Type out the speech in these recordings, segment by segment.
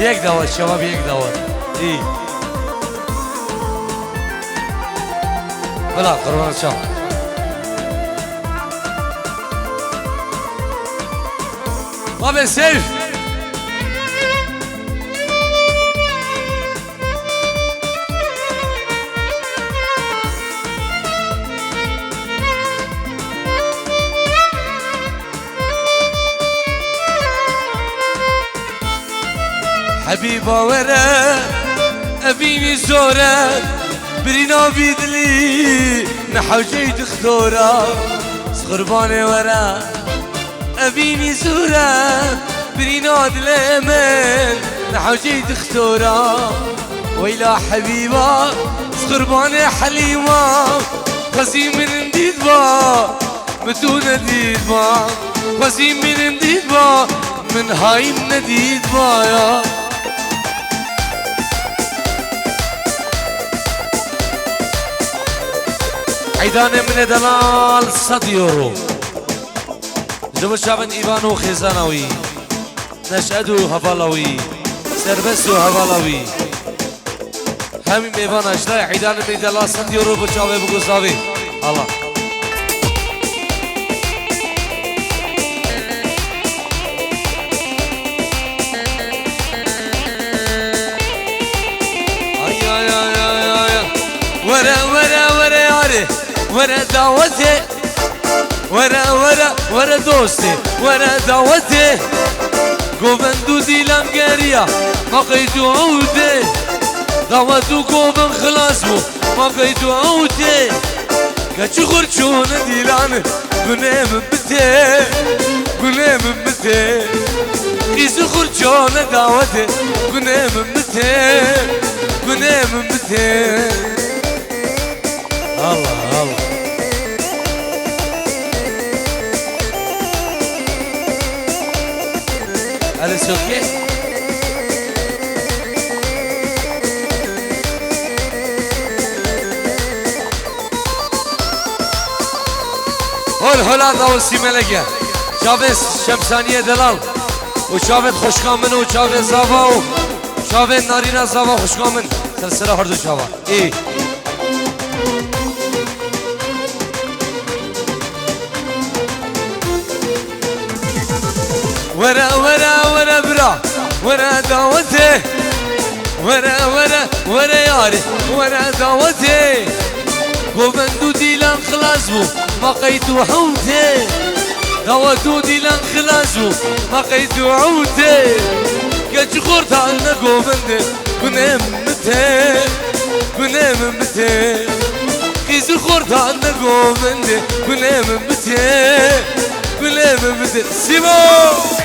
یک دعوت شباب یک دعوت ای بلا قربان شام بابا سيف حبيبة ورا أبيني زورا برينا بيدلي نحوجي دختورا صغرباني ورا أبيني زورا برينا دلمن نحوجي دختورا ويلا حبيبة صغرباني حليمة خزي من نديد با متونة ديد با خزي من نديد با من هاي نديد با يا عيدان من دلال 100 يورو جبل شابن إيفانو خزانوي نشأدو هفالوي سربسو هفالوي همين إيفان أجلاء عيدان من دلال 100 يورو بشاوه بگوزاوي الله ورا دعوتي ورا دوستي ورا دعوتي قوبندو دي لانجاريا ما قيتو عودي دعوتو قوبن خلاصمو ما قيتو عودي كاتشو خرشون دي لانه قنام بتي قنام بتي قيسو خرشون دعوتي قنام بتي قنام بتي الله الله أليس أوكي؟ هلا داوسي ملكة شافت شمسانية دلال وشافت خوشكامن وشافت زافا وشافت نارينا زافا خوشكامن سلسلة هردو شافا إيه ورا برا ورا دعوتي ورا ياري ورا دعوتي قوبندو ديلان خلاصبو ما قيتو حوتي دعوتو ديلان خلاصبو ما قيتو عوتي كاتش خورت عنا قوبندي قنام متي كيزو خورت عنا قوبندي قنام متي سيمو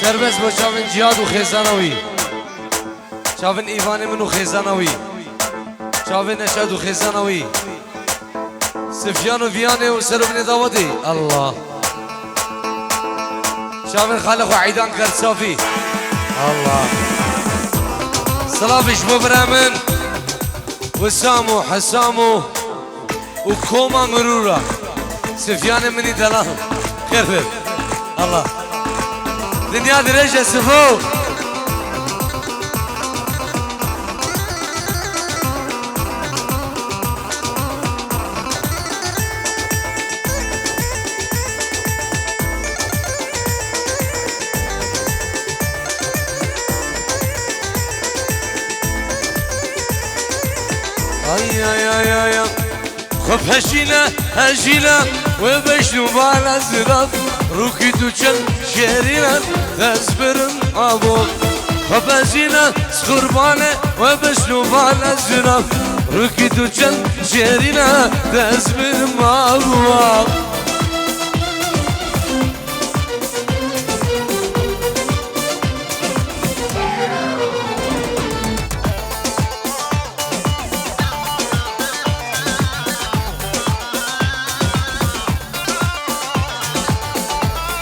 سربس با شاون جیاد و خیزانوی شاون ایوان منو خیزانوی شاون نشاد و خیزانوی سفیان و ویانه و سربن داودی الله شاون خالق و عیدان کرد صافی الله صلابش ببرامن و سامو حسامو و کوما مرورا سفیان منی دلال خیر بید الله دنيا درجة سفو ay خف هشينا وبشنو بالا زراب روكي دوچن شيرينا تسبرن ابو وبجينا سخربانة وبشنوبانا الجناب ركيتو جن جيرينا تزمن ماروا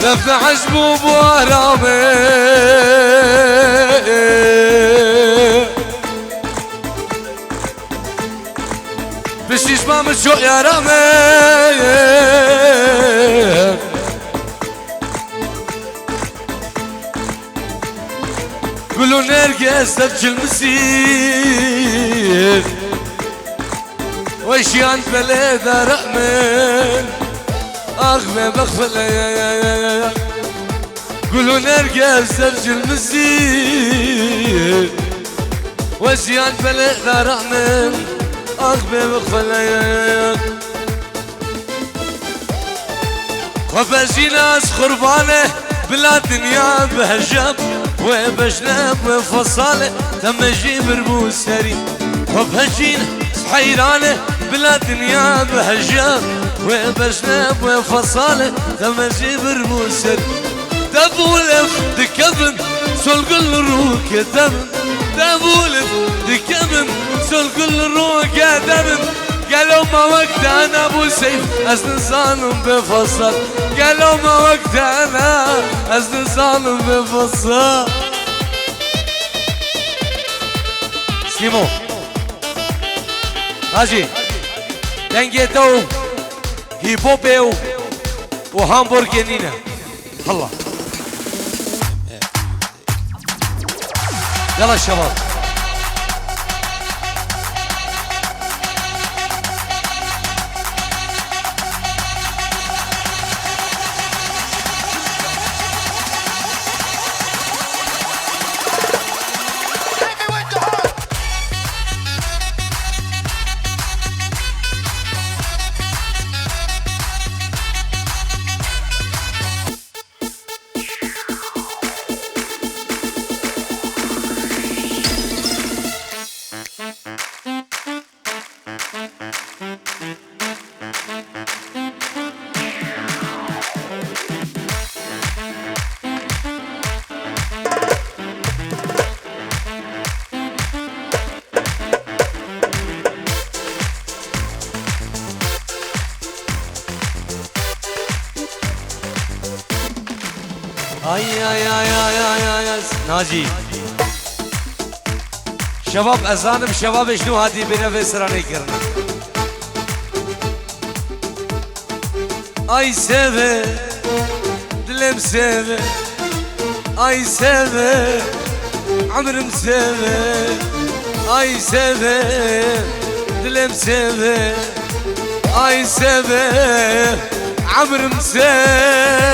لفت حجبو بوهرامي بشيش ما مشو يا رامي قولوا نرقص تبجي المسير ويشي عند بلد رحمن أغمى بغفل يا قولوا نرقص تبجي المسير ويشي عند بلد رحمن أغمى بغفل يا وبجينا خربانة بلا دنيا بهجب وبجنب وفصالة تم جيب ربوسري وبجينا حيرانة بلا دنيا بهجب وبجنب وفصالة تم جيب ربوسري دبولف دكبن سول كل روك دبن دبولف دكبن سول كل روك دبن قالوا ما وقت انا ابو سيف ازن ظالم بفصل قالوا ما وقت انا ازن ظالم بفصل سيمو هاجي دنجيتو هيبوبيو وهامبورجينينا الله يلا الشباب ay ناجي شباب أذانم شباب شنو هادي بنفس راني كرنا أي سيفي دلم سيفي أي سيفي عمر مسيفي أي سيفي دلم سيفي أي سيفي عمر مسيفي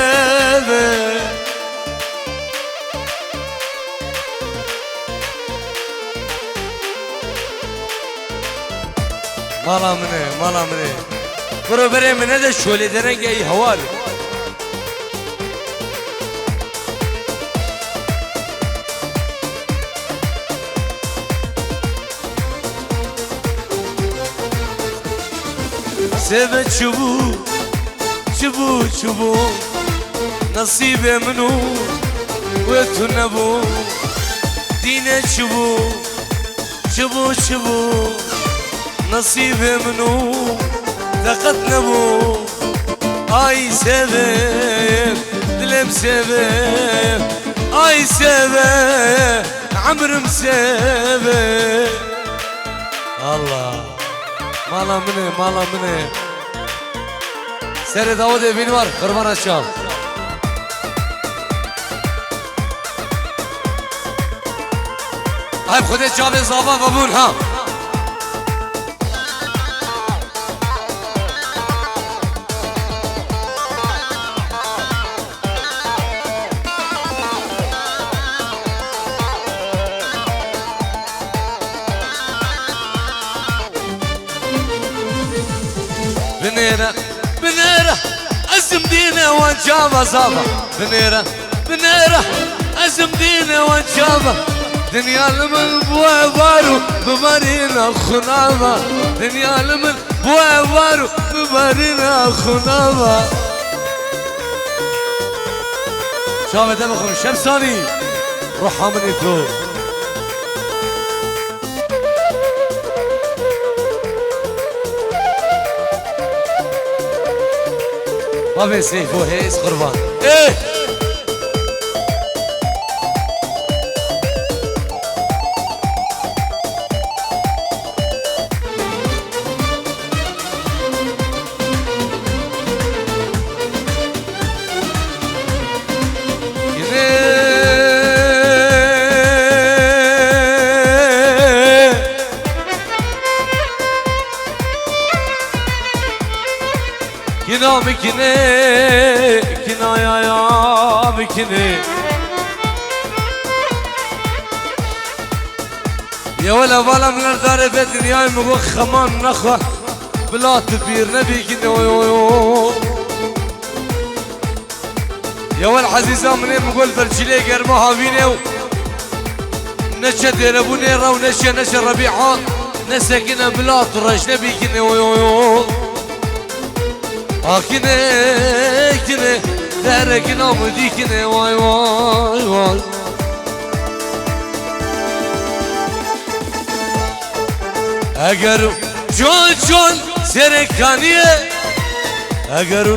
مالا مني برو بري من هذا الشولي درنجي اي هوالي سيبت شبو نصيبي منو ويتنبو دينة شبو نصيبي منو تقتنبو اي سبب دلم سبب اي سبب عمر مسبب الله مالا مني سر داود بینوار قربان الشام هاي خودت جاب زابا بابون ها بنيرة أزم دينا وانجابة زابا بنيرة أزم دينا وانجابة دنيا لمن بوابارو بمارينا خناما دنيا لمن بوابارو بمارينا خناما شافت بخون شمساني روحا مني تو ما في سيف وهيس قربان ايه كنا مكني كنا يا مكني يا ولا بالا من الدار في الدنيا مقول خمان نخوة بلا تبير نبي كنا يا ولا حزيزة مني مقول برجلي قرمها هابيني نشا ديربوني راو نشا ربيعات نسا كنا بلا ترج نبي كنا كنه كنه درك نام دي كنه واي واي واي اگر جون سرکانیه اگر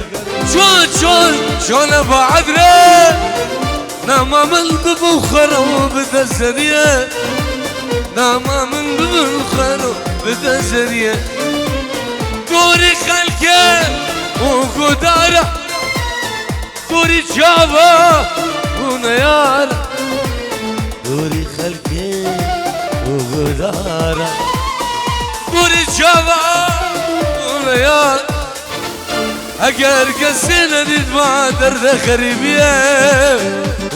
جون بعدره نما من ببخر وبدزريه نما من ببخر وبدزريه دوري خلكه وقدارة دوري جابا ونيارة دوري خلقي وقدارة دوري جابا ونيارة اگر قسينا ندمع درد خريبية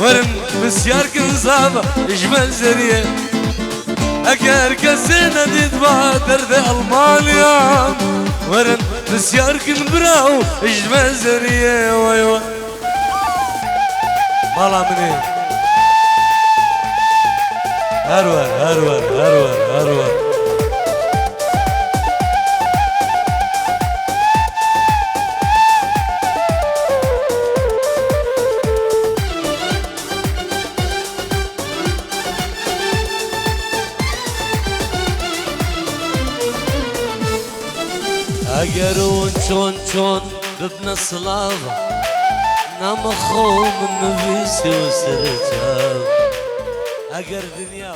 ورن بسيار كنزابة اجمل زرية اگر قسينا ندمع درد المانيا ورن بسيار كن براو اجمل زرية وايوا مالا مني هرور اگرون چون ببنا صلابة نام خوم النبي سوسر جاب اگر دنيا